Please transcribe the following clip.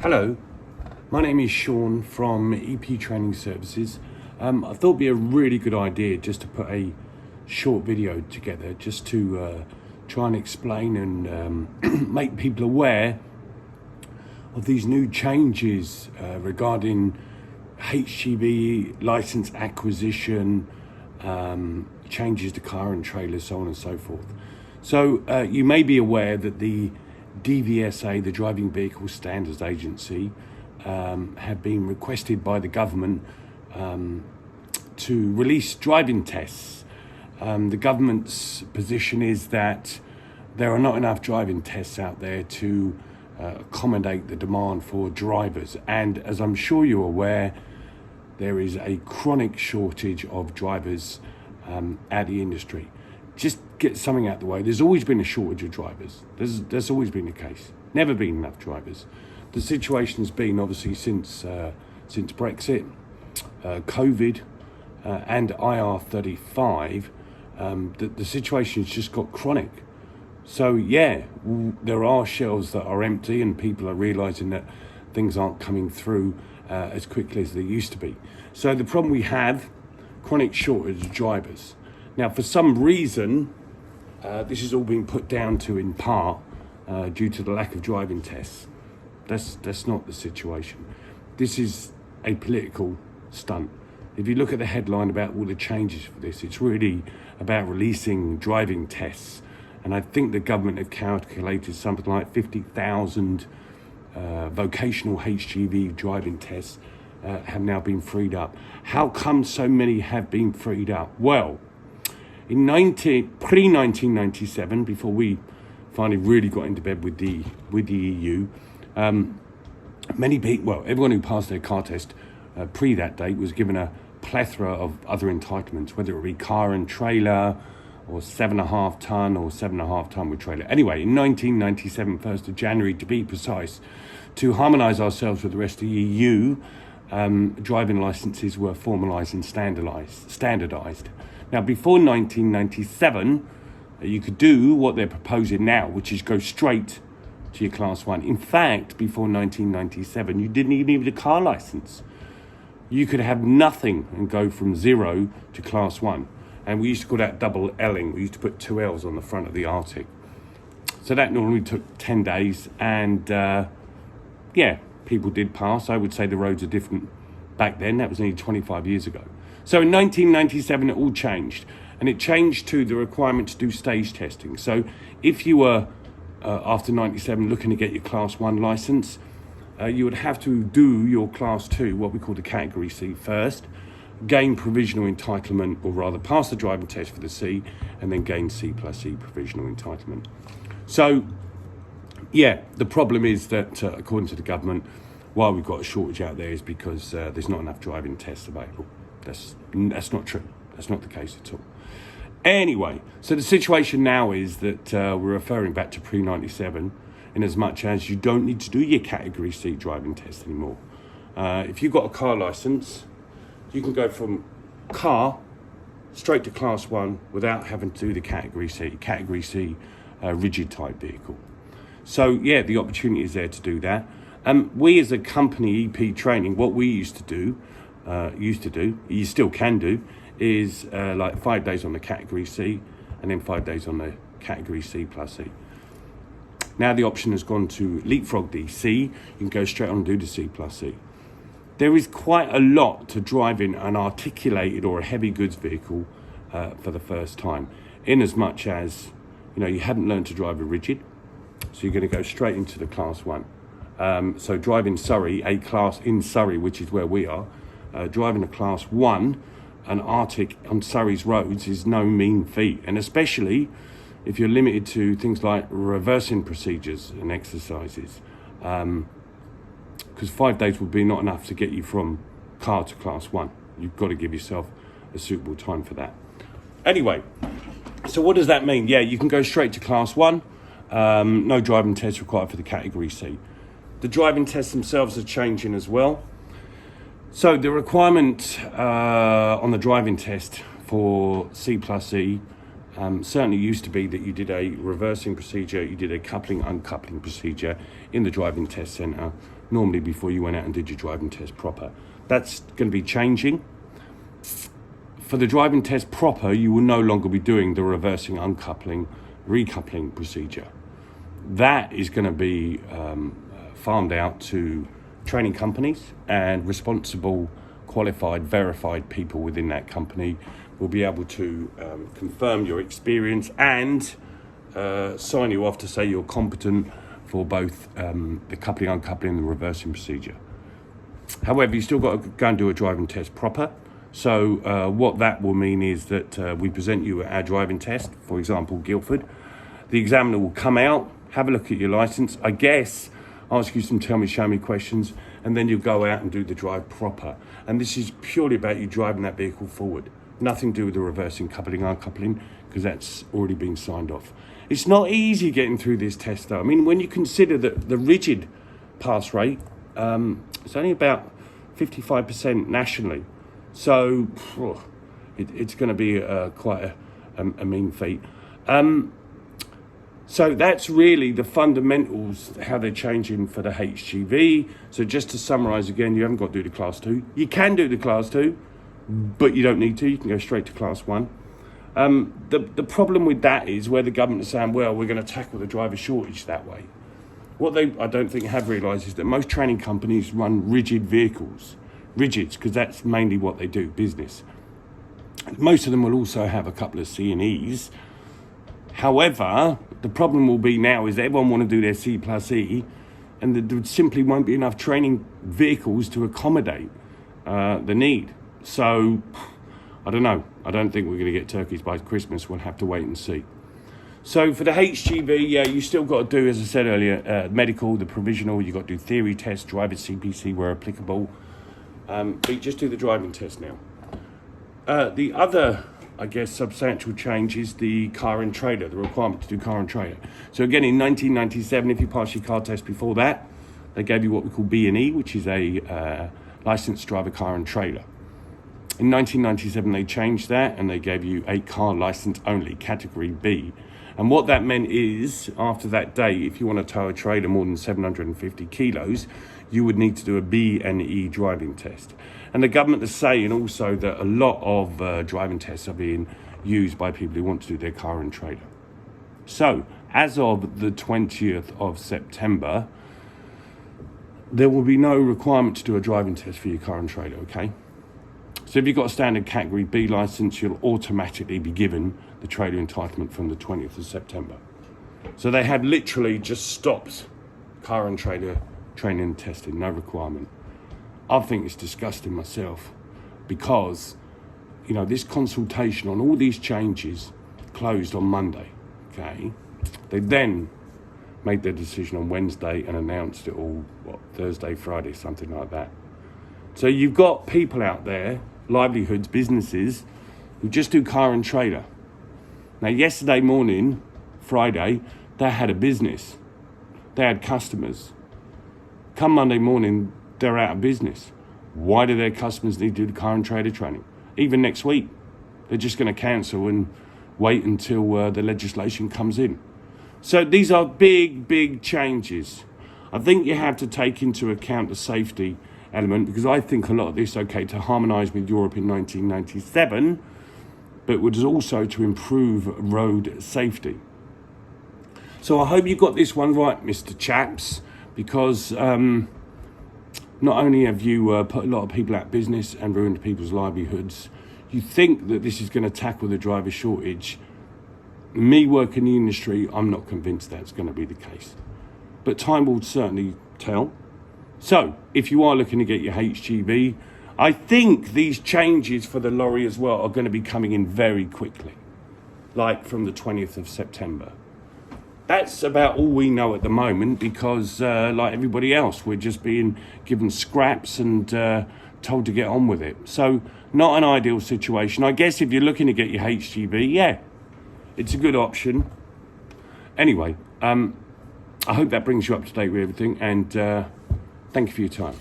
Hello, my name is Sean from EP Training Services. I thought it'd be a really good idea just to put a short video together just to try and explain and make people aware of these new changes regarding HGV license acquisition, changes to car and trailers, so on and so forth. So you may be aware that the DVSA, the Driving Vehicle Standards Agency, have been requested by the government to release driving tests. The government's position is that there are not enough driving tests out there to accommodate the demand for drivers. And as I'm sure you're aware, there is a chronic shortage of drivers at the industry. Just get something out of the way. There's always been a shortage of drivers. There's always been the case. Never been enough drivers. The situation's been obviously since Brexit, COVID, and IR35. The situation's just got chronic. So yeah, there are shelves that are empty, and people are realising that things aren't coming through as quickly as they used to be. So the problem we have, chronic shortage of drivers. Now, for some reason, this has all been put down to, in part, due to the lack of driving tests. That's not the situation. This is a political stunt. If you look at the headline about all the changes for this, it's really about releasing driving tests. And I think the government have calculated something like 50,000 vocational HGV driving tests have now been freed up. How come so many have been freed up? Well, in pre-1997, before we finally really got into bed with the EU, many people, well, everyone who passed their car test pre that date was given a plethora of other entitlements, whether it be car and trailer, or 7.5 ton, or 7.5 ton with trailer. Anyway, in 1997, 1st of January to be precise, to harmonise ourselves with the rest of the EU, driving licences were formalised and standardised. Now, before 1997, you could do what they're proposing now, which is go straight to your Class 1. In fact, before 1997, you didn't even need a car licence. You could have nothing and go from 0 to Class 1. And we used to call that double L-ing. We used to put 2 L's on the front of the artic. So that normally took 10 days. And yeah, people did pass. I would say the roads are different back then. That was only 25 years ago. So in 1997, it all changed. And it changed to the requirement to do stage testing. So if you were, after 97, looking to get your Class 1 licence, you would have to do your Class 2, what we call the Category C first, gain provisional entitlement, or rather pass the driving test for the C, and then gain C+E provisional entitlement. So, yeah, the problem is that, according to the government, why we've got a shortage out there is because there's not enough driving tests available. That's not true. That's not the case at all. Anyway, so the situation now is that we're referring back to pre-97, in as much as you don't need to do your Category C driving test anymore. If you've got a car licence, you can go from car straight to Class 1 without having to do the Category C rigid type vehicle. So yeah, the opportunity is there to do that. We as a company, EP Training, what we used to do, you still can do, is like 5 days on the Category C and then 5 days on the Category C+E. Now the option has gone to leapfrog the C. You can go straight on and do the C+E. There is quite a lot to driving an articulated or a heavy goods vehicle for the first time, in as much as you hadn't learned to drive a rigid, so you're going to go straight into the Class 1. So driving Surrey, a class in Surrey, which is where we are, driving a Class 1, an Arctic on Surrey's roads is no mean feat, and especially if you're limited to things like reversing procedures and exercises. Because 5 days would be not enough to get you from car to Class 1. You've got to give yourself a suitable time for that. Anyway, so what does that mean? Yeah, you can go straight to Class 1. No driving test required for the Category C. The driving tests themselves are changing as well. So the requirement on the driving test for C+E certainly used to be that you did a reversing procedure, you did a coupling, uncoupling procedure in the driving test centre normally before you went out and did your driving test proper. That's going to be changing. For the driving test proper, you will no longer be doing the reversing, uncoupling, recoupling procedure. That is going to be farmed out to training companies, and responsible, qualified, verified people within that company will be able to confirm your experience and sign you off to say you're competent for both the coupling, uncoupling and the reversing procedure. However, you still got to go and do a driving test proper. So what that will mean is that we present you our driving test, for example, Guildford. The examiner will come out, have a look at your licence, I guess, ask you some tell me, show me questions, and then you'll go out and do the drive proper. And this is purely about you driving that vehicle forward. Nothing to do with the reversing, coupling, uncoupling, because that's already been signed off. It's not easy getting through this test, though. I mean, when you consider that the rigid pass rate, it's only about 55% nationally. So it's going to be quite a mean feat. So that's really the fundamentals, how they're changing for the HGV. So just to summarise again, you haven't got to do the Class 2. You can do the Class 2, but you don't need to. You can go straight to Class 1. The problem with that is where the government is saying, well, we're going to tackle the driver shortage that way. What they, I don't think, have realised is that most training companies run rigid vehicles. Rigids, because that's mainly what they do, business. Most of them will also have a couple of C&Es. However, the problem will be now is that everyone want to do their C+E, and there simply won't be enough training vehicles to accommodate the need. So, I don't know. I don't think we're going to get turkeys by Christmas. We'll have to wait and see. So for the HGV, yeah, you still got to do, as I said earlier, medical, the provisional. You've got to do theory tests, driver CPC where applicable. But you just do the driving test now. The other, I guess, substantial change is the car and trailer, the requirement to do car and trailer. So again, in 1997, if you passed your car test before that, they gave you what we call B&E, which is a licensed driver car and trailer. In 1997, they changed that and they gave you a car license only, category B. And what that meant is, after that day, if you want to tow a trailer more than 750 kilos, you would need to do a B&E driving test. And the government is saying also that a lot of driving tests are being used by people who want to do their car and trailer. So, as of the 20th of September, there will be no requirement to do a driving test for your car and trailer, okay? So if you've got a standard category B license, you'll automatically be given the trailer entitlement from the 20th of September. So they have literally just stopped car and trailer training and testing, no requirement. I think it's disgusting myself because, you know, this consultation on all these changes closed on Monday, okay? They then made their decision on Wednesday and announced it all, Thursday, Friday, something like that. So you've got people out there, livelihoods, businesses, who just do car and trailer. Now, yesterday morning, Friday, they had a business. They had customers. Come Monday morning, they're out of business. Why do their customers need to do the car and trailer training? Even next week, they're just going to cancel and wait until the legislation comes in. So these are big, big changes. I think you have to take into account the safety element, because I think a lot of this, okay, to harmonise with Europe in 1997, but was also to improve road safety. So I hope you got this one right, Mr. Chaps, because not only have you put a lot of people out of business and ruined people's livelihoods, you think that this is going to tackle the driver shortage. Me working in the industry, I'm not convinced that's going to be the case. But time will certainly tell. So, if you are looking to get your HGV, I think these changes for the lorry as well are going to be coming in very quickly, like from the 20th of September. That's about all we know at the moment because, like everybody else, we're just being given scraps and told to get on with it. So, not an ideal situation. I guess if you're looking to get your HGV, yeah, it's a good option. Anyway, I hope that brings you up to date with everything, and thank you for your time.